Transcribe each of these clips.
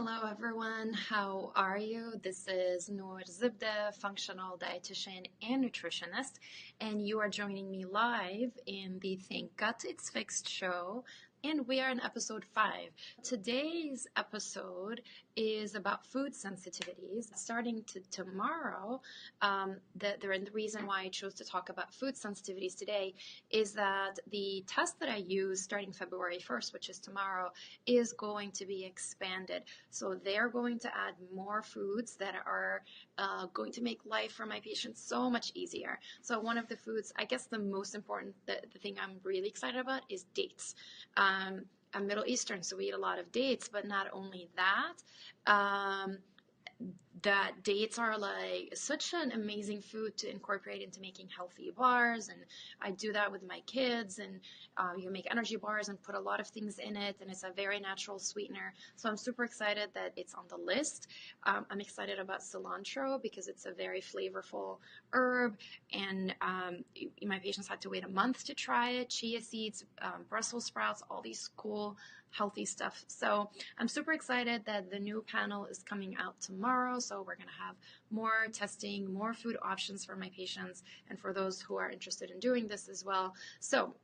Hello everyone, how are you? This is Noor Zibda, functional dietitian and nutritionist, and you are joining me live in the Thank Gut It's Fixed show, and we are in episode 5. Today's episode is about food sensitivities. Starting tomorrow, the reason why I chose to talk about food sensitivities today is that the test that I use starting February 1st, which is tomorrow, is going to be expanded. So they're going to add more foods that are going to make life for my patients so much easier. So one of the foods, I guess the most important, the thing I'm really excited about is dates. I'm Middle Eastern, so we eat a lot of dates, but not only that, that dates are like such an amazing food to incorporate into making healthy bars, and I do that with my kids, and you make energy bars and put a lot of things in it, and it's a very natural sweetener. So I'm super excited that it's on the list. I'm excited about cilantro because it's a very flavorful herb, and my patients had to wait a month to try it. Chia seeds, Brussels sprouts, all these cool healthy stuff. So I'm super excited that the new panel is coming out tomorrow. So we're going to have more testing, more food options for my patients and for those who are interested in doing this as well. So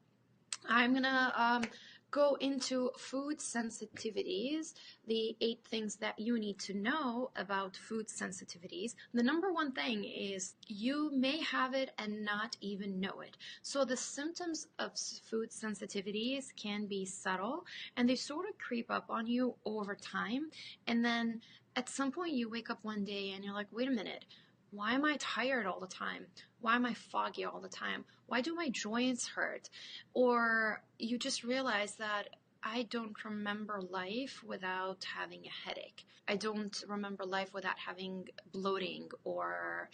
I'm going to go into food sensitivities, the 8 things that you need to know about food sensitivities. The number one thing is you may have it and not even know it. So the symptoms of food sensitivities can be subtle, and they sort of creep up on you over time. And then at some point you wake up one day and you're like, wait a minute, why am I tired all the time? Why am I foggy all the time? Why do my joints hurt? Or you just realize that I don't remember life without having a headache. I don't remember life without having bloating or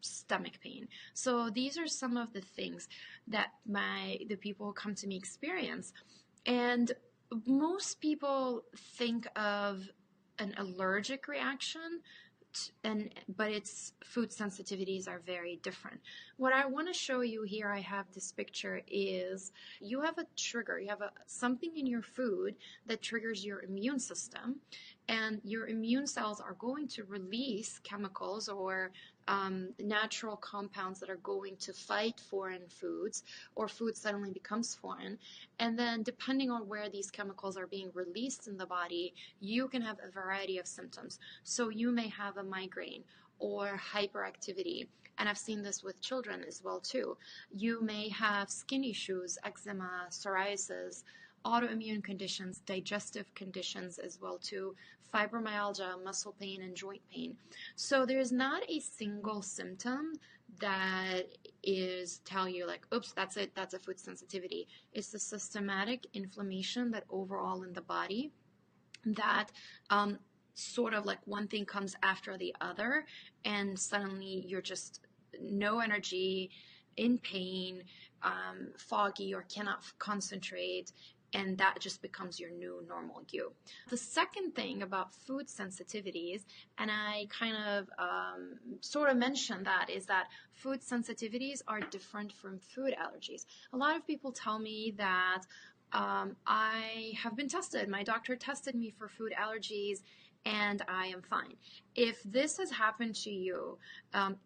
stomach pain. So these are some of the things that the people who come to me experience. And most people think of an allergic reaction, but its food sensitivities are very different. What I want to show you here, I have this picture, is you have a trigger. You have something in your food that triggers your immune system, and your immune cells are going to release chemicals or natural compounds that are going to fight foreign foods, or food suddenly becomes foreign. And then depending on where these chemicals are being released in the body, you can have a variety of symptoms. So you may have a migraine or hyperactivity, and I've seen this with children as well too. You may have skin issues, eczema, psoriasis, autoimmune conditions, digestive conditions as well too, fibromyalgia, muscle pain, and joint pain. So there's not a single symptom that is tell you like, oops, that's it, that's a food sensitivity. It's the systematic inflammation that overall in the body that sort of like one thing comes after the other, and suddenly you're just no energy, in pain, foggy, or cannot concentrate, and that just becomes your new normal you. The second thing about food sensitivities, and I kind of sort of mentioned that, is that food sensitivities are different from food allergies. A lot of people tell me that I have been tested. My doctor tested me for food allergies and I am fine. If this has happened to you,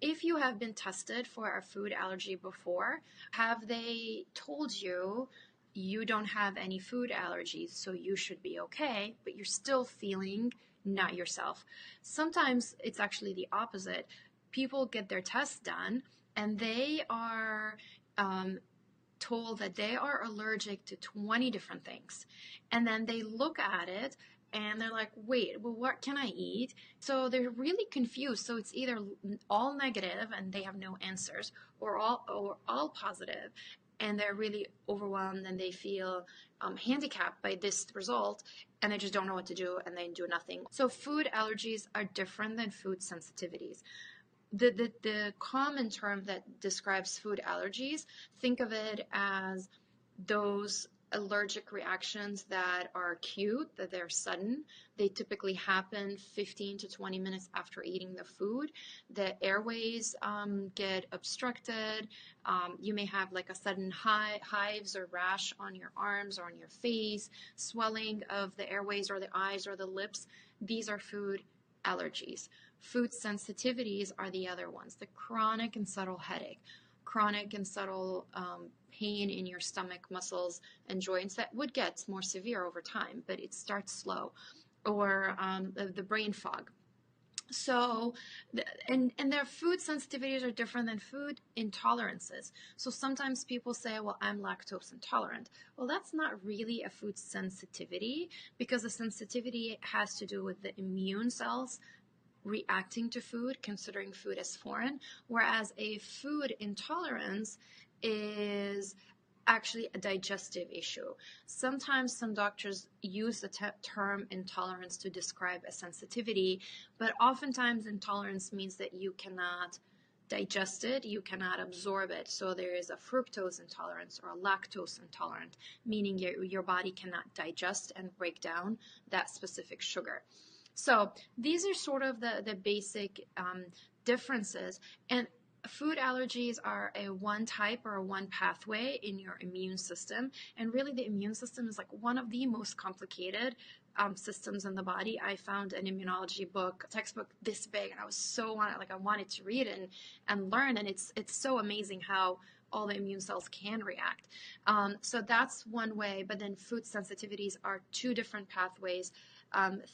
if you have been tested for a food allergy before, have they told you you don't have any food allergies, so you should be okay, but you're still feeling not yourself? Sometimes it's actually the opposite. People get their tests done and they are told that they are allergic to 20 different things. And then they look at it and they're like, wait, well, what can I eat? So they're really confused. So it's either all negative and they have no answers, or all positive and they're really overwhelmed and they feel handicapped by this result, and they just don't know what to do and they do nothing. So food allergies are different than food sensitivities. The common term that describes food allergies, think of it as those allergic reactions that are acute, that they're sudden. They typically happen 15 to 20 minutes after eating the food. The airways get obstructed. You may have like a sudden hives or rash on your arms or on your face, swelling of the airways or the eyes or the lips. These are food allergies. Food sensitivities are the other ones, the chronic and subtle headache, chronic and subtle pain in your stomach muscles and joints that would get more severe over time, but it starts slow, or the brain fog. So, and their food sensitivities are different than food intolerances. So sometimes people say, well, I'm lactose intolerant. Well, that's not really a food sensitivity, because the sensitivity has to do with the immune cells reacting to food, considering food as foreign, whereas a food intolerance is actually a digestive issue. Sometimes some doctors use the term intolerance to describe a sensitivity, but oftentimes intolerance means that you cannot digest it, you cannot absorb it. So there is a fructose intolerance or a lactose intolerant, meaning your body cannot digest and break down that specific sugar. So these are sort of the basic differences. And food allergies are a one type or a one pathway in your immune system. And really the immune system is like one of the most complicated systems in the body. I found an immunology book, textbook this big, and I was so I wanted to read it and learn. And it's so amazing how all the immune cells can react. So that's one way. But then food sensitivities are two different pathways.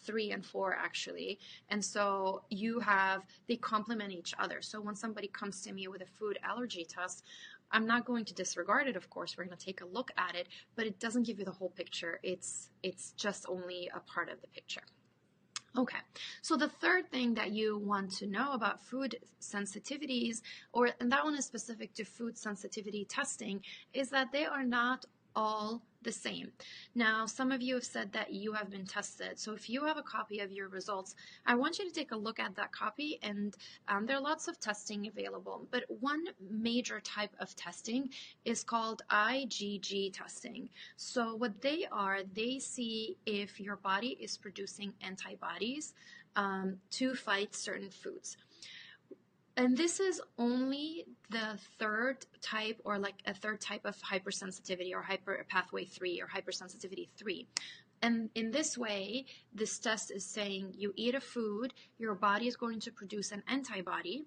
3 and 4 actually, and so they complement each other. So when somebody comes to me with a food allergy test, I'm not going to disregard it. Of course, we're going to take a look at it, but it doesn't give you the whole picture. It's just only a part of the picture. Okay, so the third thing that you want to know about food sensitivities, and that one is specific to food sensitivity testing, is that they are not all the same. Now, some of you have said that you have been tested. So if you have a copy of your results, I want you to take a look at that copy, and there are lots of testing available. But one major type of testing is called IgG testing. So what they are, they see if your body is producing antibodies to fight certain foods. And this is only the third type, or like a third type of hypersensitivity, or pathway 3, or hypersensitivity 3. And in this way, this test is saying you eat a food, your body is going to produce an antibody,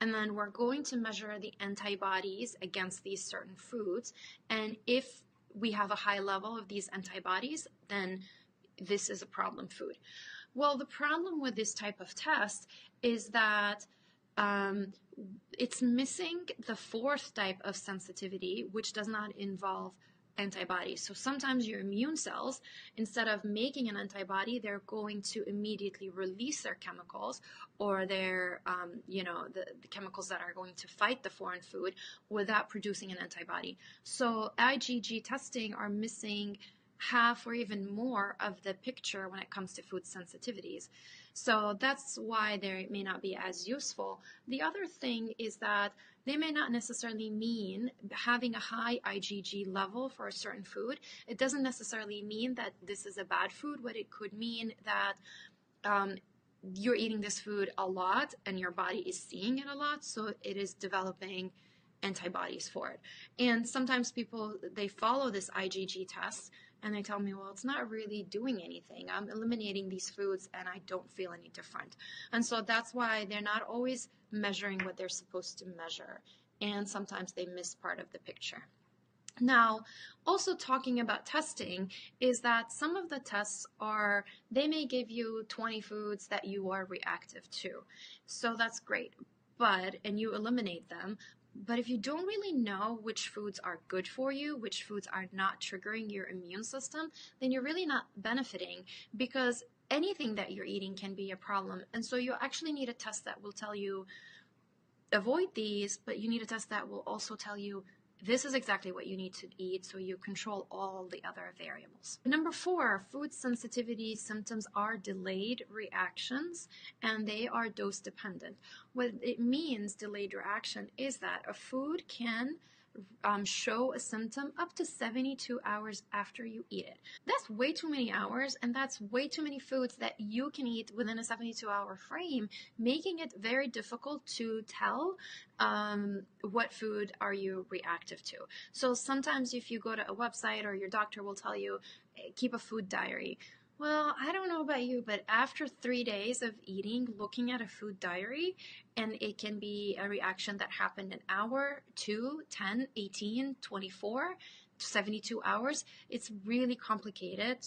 and then we're going to measure the antibodies against these certain foods. And if we have a high level of these antibodies, then this is a problem food. Well, the problem with this type of test is that it's missing the fourth type of sensitivity, which does not involve antibodies. So sometimes your immune cells, instead of making an antibody, they're going to immediately release their chemicals, or their, the chemicals that are going to fight the foreign food, without producing an antibody. So IgG testing are missing half or even more of the picture when it comes to food sensitivities. So that's why they may not be as useful. The other thing is that they may not necessarily mean having a high IgG level for a certain food. It doesn't necessarily mean that this is a bad food. What it could mean that you're eating this food a lot and your body is seeing it a lot, so it is developing antibodies for it. And sometimes people, they follow this IgG test and they tell me, well, it's not really doing anything. I'm eliminating these foods and I don't feel any different. And so that's why they're not always measuring what they're supposed to measure. And sometimes they miss part of the picture. Now, also talking about testing is that some of the tests they may give you 20 foods that you are reactive to. So that's great. And you eliminate them. But if you don't really know which foods are good for you, which foods are not triggering your immune system, then you're really not benefiting, because anything that you're eating can be a problem. And so you actually need a test that will tell you avoid these, but you need a test that will also tell you this is exactly what you need to eat, so you control all the other variables. Number 4, food sensitivity symptoms are delayed reactions, and they are dose dependent. What it means, delayed reaction, is that a food can show a symptom up to 72 hours after you eat it. That's way too many hours, and that's way too many foods that you can eat within a 72-hour frame, making it very difficult to tell what food are you reactive to. So sometimes if you go to a website, or your doctor will tell you, keep a food diary. Well, I don't know about you, but after 3 days of eating, looking at a food diary, and it can be a reaction that happened an hour, 2, 10, 18, 24, 72 hours, it's really complicated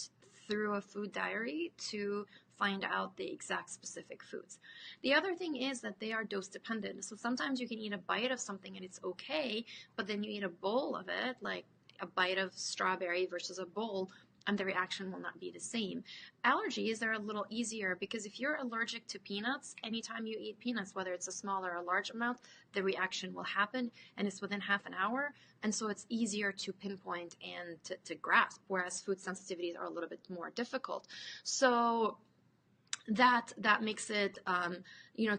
through a food diary to find out the exact specific foods. The other thing is that they are dose dependent. So sometimes you can eat a bite of something and it's okay, but then you eat a bowl of it, like a bite of strawberry versus a bowl, and the reaction will not be the same. Allergies are a little easier because if you're allergic to peanuts, anytime you eat peanuts, whether it's a small or a large amount, the reaction will happen, and it's within half an hour. And so it's easier to pinpoint and to grasp, whereas food sensitivities are a little bit more difficult. So that makes it,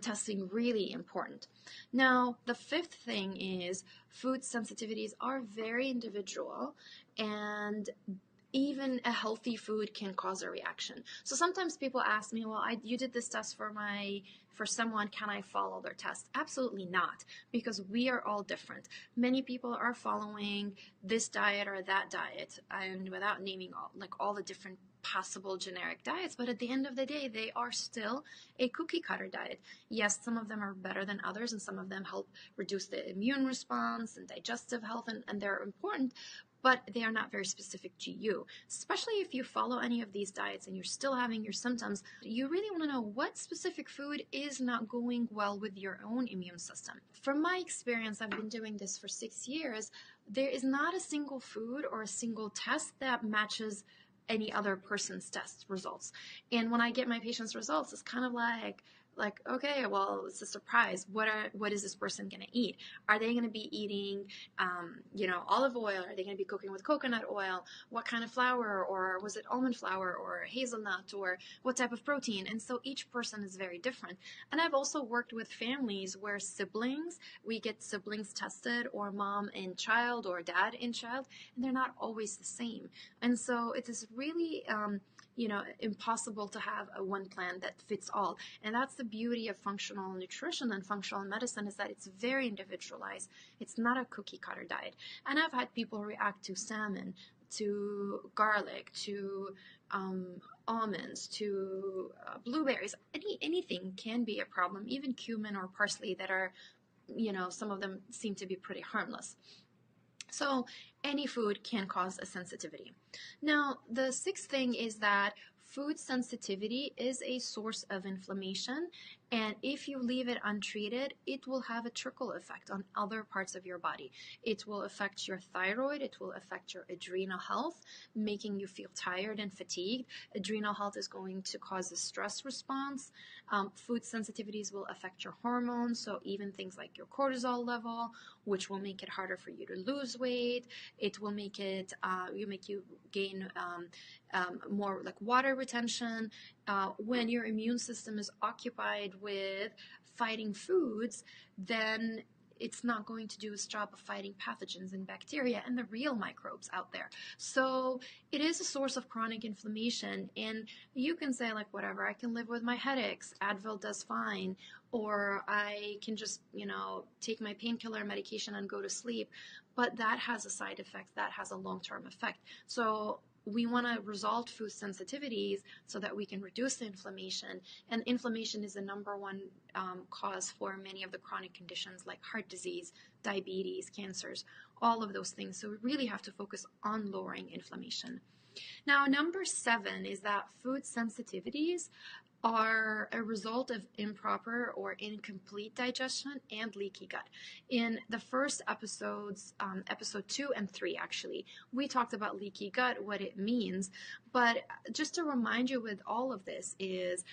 testing really important. Now, the fifth thing is food sensitivities are very individual, and even a healthy food can cause a reaction. So sometimes people ask me, well, you did this test for someone, can I follow their test? Absolutely not, because we are all different. Many people are following this diet or that diet, and without naming all the different possible generic diets, but at the end of the day, they are still a cookie cutter diet. Yes, some of them are better than others, and some of them help reduce the immune response and digestive health, and they're important, but they are not very specific to you. Especially if you follow any of these diets and you're still having your symptoms, you really want to know what specific food is not going well with your own immune system. From my experience, I've been doing this for 6 years, there is not a single food or a single test that matches any other person's test results. And when I get my patients' results, it's kind of like, okay, well, it's a surprise. What is this person going to eat? Are they going to be eating, olive oil? Are they going to be cooking with coconut oil? What kind of flour? Or was it almond flour or hazelnut? Or what type of protein? And so each person is very different. And I've also worked with families where we get siblings tested, or mom and child, or dad and child, and they're not always the same. And so it is really, impossible to have a one plan that fits all. And that's the beauty of functional nutrition and functional medicine, is that it's very individualized. It's not a cookie cutter diet. And I've had people react to salmon, to garlic, to almonds, to blueberries. Anything can be a problem, even cumin or parsley that are, some of them seem to be pretty harmless. So any food can cause a sensitivity. Now, the sixth thing is that food sensitivity is a source of inflammation, and if you leave it untreated, it will have a trickle effect on other parts of your body. It will affect your thyroid, it will affect your adrenal health, making you feel tired and fatigued. Adrenal health is going to cause a stress response. Food sensitivities will affect your hormones, so even things like your cortisol level, which will make it harder for you to lose weight. It will make you gain more like water retention. When your immune system is occupied with fighting foods, then it's not going to do its job of fighting pathogens and bacteria and the real microbes out there. So it is a source of chronic inflammation, and you can say, like, whatever, I can live with my headaches, Advil does fine, or I can just, take my painkiller medication and go to sleep. But that has a side effect, that has a long-term effect. So we want to resolve food sensitivities so that we can reduce the inflammation. And inflammation is the number one cause for many of the chronic conditions like heart disease, diabetes, cancers, all of those things. So we really have to focus on lowering inflammation. Now, number 7 is that food sensitivities are a result of improper or incomplete digestion and leaky gut. In the first episodes, episode 2 and 3 actually, we talked about leaky gut, what it means. But just to remind you with all of this is,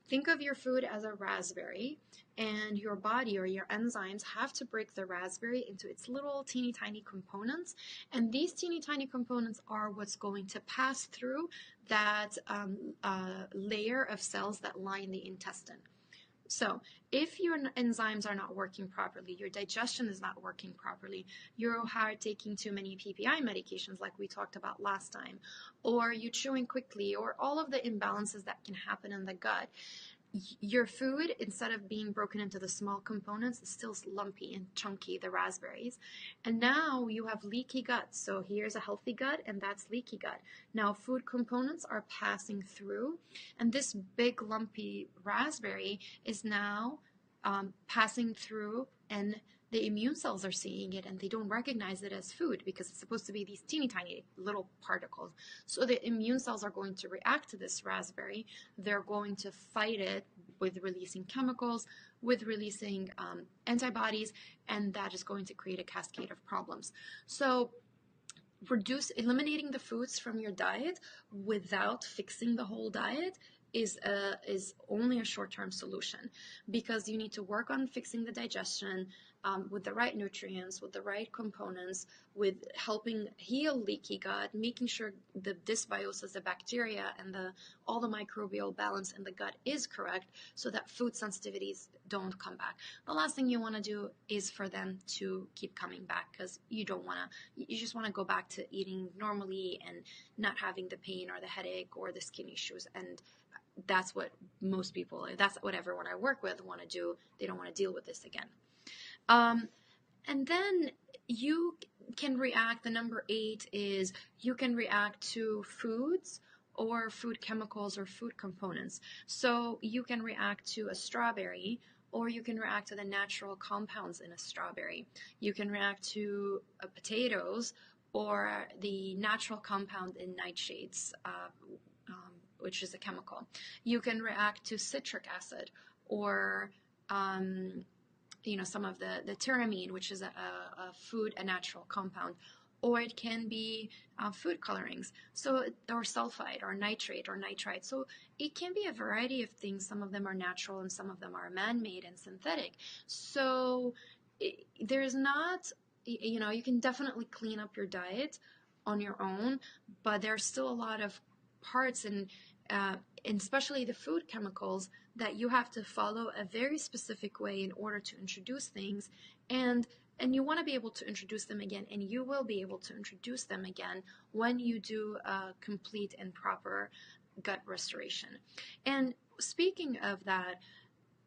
think of your food as a raspberry, and your body or your enzymes have to break the raspberry into its little teeny tiny components. And these teeny tiny components are what's going to pass through that layer of cells that line the intestine. So if your enzymes are not working properly, your digestion is not working properly, you are taking too many PPI medications like we talked about last time, or you're chewing quickly, or all of the imbalances that can happen in the gut, your food, instead of being broken into the small components, is still lumpy and chunky, the raspberries. And now you have leaky gut. So here's a healthy gut, and that's leaky gut. Now food components are passing through, and this big lumpy raspberry is now passing through, and the immune cells are seeing it, and they don't recognize it as food because it's supposed to be these teeny tiny little particles. So the immune cells are going to react to this raspberry. They're going to fight it with releasing chemicals, with releasing antibodies, and that is going to create a cascade of problems. So eliminating the foods from your diet without fixing the whole diet is only a short-term solution, because you need to work on fixing the digestion with the right nutrients, with the right components, with helping heal leaky gut, making sure the dysbiosis, the bacteria, and all the microbial balance in the gut is correct, so that food sensitivities don't come back. The last thing you want to do is for them to keep coming back, because you just want to go back to eating normally and not having the pain or the headache or the skin issues. And that's what most people, that's what everyone I work with want to do. They don't want to deal with this again. And then you can react, the number 8 is you can react to foods or food chemicals or food components. So you can react to a strawberry, or you can react to the natural compounds in a strawberry. You can react to potatoes, or the natural compound in nightshades, which is a chemical. You can react to citric acid, or some of the tyramine, which is a natural compound, or it can be food colorings, or sulfide, or nitrate, or nitrite. So it can be a variety of things. Some of them are natural, and some of them are man-made and synthetic. So there's not, you can definitely clean up your diet on your own, but there's still a lot of parts, and especially the food chemicals, that you have to follow a very specific way in order to introduce things, and you want to be able to introduce them again, and you will be able to introduce them again when you do a complete and proper gut restoration. And speaking of that,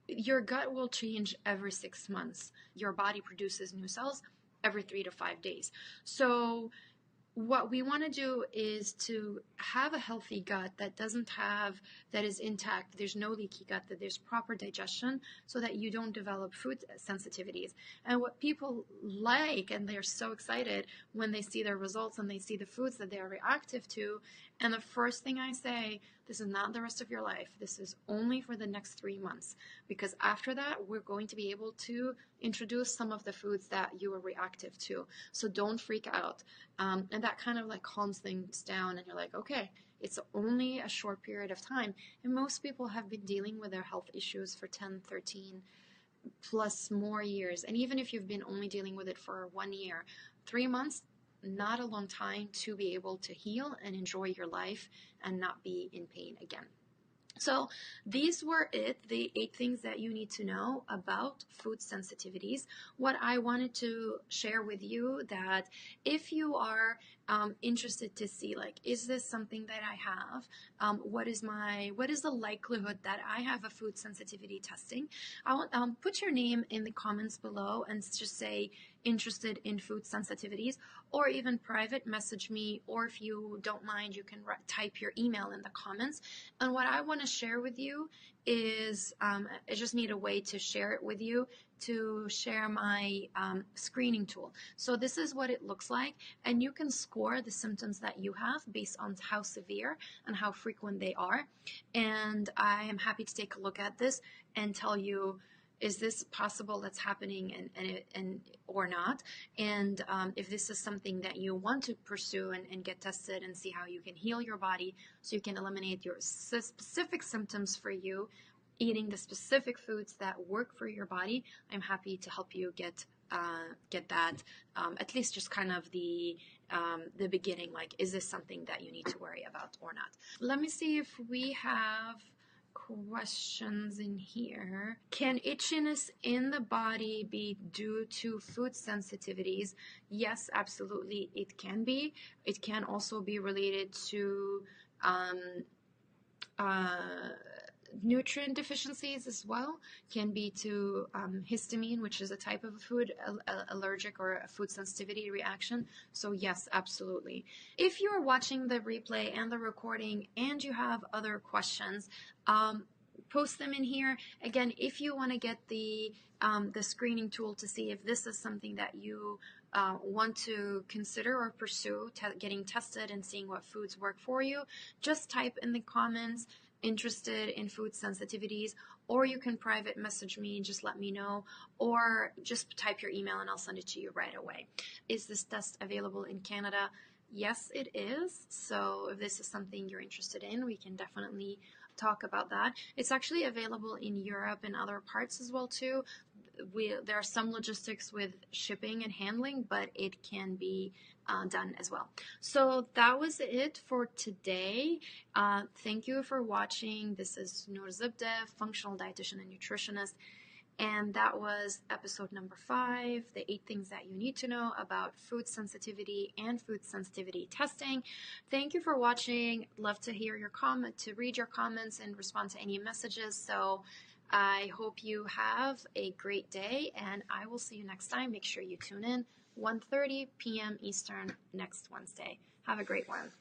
your gut will change every 6 months. Your body produces new cells every 3 to 5 days. So what we want to do is to have a healthy gut that is intact, there's no leaky gut, that there's proper digestion, so that you don't develop food sensitivities. And what people like, and they're so excited when they see their results and they see the foods that they're reactive to, and the first thing I say, this is not the rest of your life. This is only for the next 3 months, because after that, we're going to be able to introduce some of the foods that you are reactive to. So don't freak out. And that kind of like calms things down, and you're like, okay, it's only a short period of time. And most people have been dealing with their health issues for 10, 13 plus more years. And even if you've been only dealing with it for 1 year, 3 months, not a long time to be able to heal and enjoy your life and not be in pain again. So these were the 8 things that you need to know about food sensitivities. What I wanted to share with you, that if you are interested to see, like, is this something that I have? What is the likelihood that I have a food sensitivity testing? I want put your name in the comments below and just say interested in food sensitivities, or even private message me, or if you don't mind, you can type your email in the comments. And what I want to share with you is, I just need a way to share it with you, to share my screening tool. So this is what it looks like, and you can score the symptoms that you have based on how severe and how frequent they are. And I am happy to take a look at this and tell you, is this possible that's happening and or not? And if this is something that you want to pursue and get tested and see how you can heal your body, so you can eliminate your specific symptoms for you, eating the specific foods that work for your body, I'm happy to help you get that, at least just kind of the beginning, like, is this something that you need to worry about or not? Let me see if we have questions in here. Can itchiness in the body be due to food sensitivities? Yes, absolutely, it can be. It can also be related to nutrient deficiencies as well. Can be to histamine, which is a type of food allergic or a food sensitivity reaction. So yes, absolutely. If you're watching the replay and the recording and you have other questions, post them in here. Again, if you want to get the screening tool to see if this is something that you want to consider or pursue, getting tested and seeing what foods work for you, just type in the comments interested in food sensitivities, or you can private message me and just let me know, or just type your email and I'll send it to you right away. Is this test available in Canada? Yes, it is. So if this is something you're interested in, we can definitely talk about that. It's actually available in Europe and other parts as well too. There are some logistics with shipping and handling, but it can be done as well. So that was it for today. Thank you for watching. This is Noor Zibdeh, functional dietitian and nutritionist. And that was episode number 5, the 8 things that you need to know about food sensitivity and food sensitivity testing. Thank you for watching. Love to hear your comment, to read your comments and respond to any messages. So I hope you have a great day, and I will see you next time. Make sure you tune in 1:30 p.m. Eastern next Wednesday. Have a great one.